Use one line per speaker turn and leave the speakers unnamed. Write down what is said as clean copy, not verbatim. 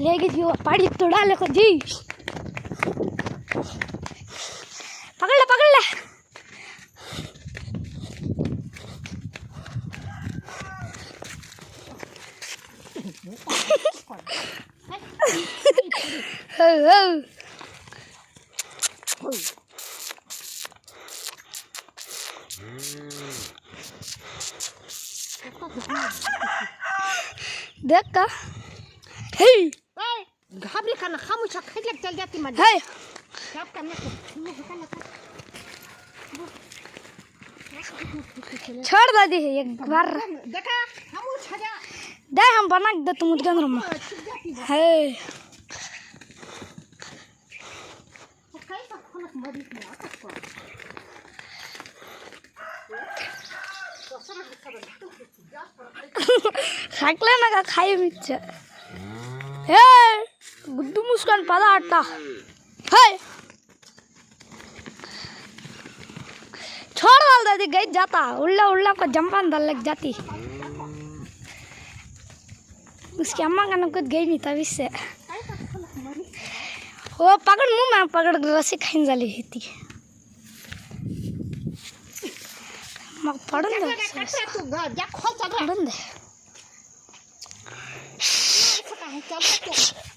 ले गई जी वो पाड़ी तोड़ा ले को जी पकड़ ले देख का हे
घाबरी खाना खामोश खैल चल जाती मत
हे
क्या करने
छोड़ दादी है एक बार
देखा खामोश हो जा
दे हम बना दे तुम मुझे अंदर में हे
कैसा खाना मरी में आता को
खाकले ना का खाई मिर्च हे गुड्डू मुस्कान पदा आटा हे छोड़ डाल दादी गई जाता उल्ला उल्ला को जंपान डाल लग जाती उसकी अम्मा का नाम कुछ गई नहीं तभी से वो पकड़ मुंह में पकड़ रस्सी खाइन जाली थी मैं पढ़न दे
तू जा खोल चल
पढ़न दे
चल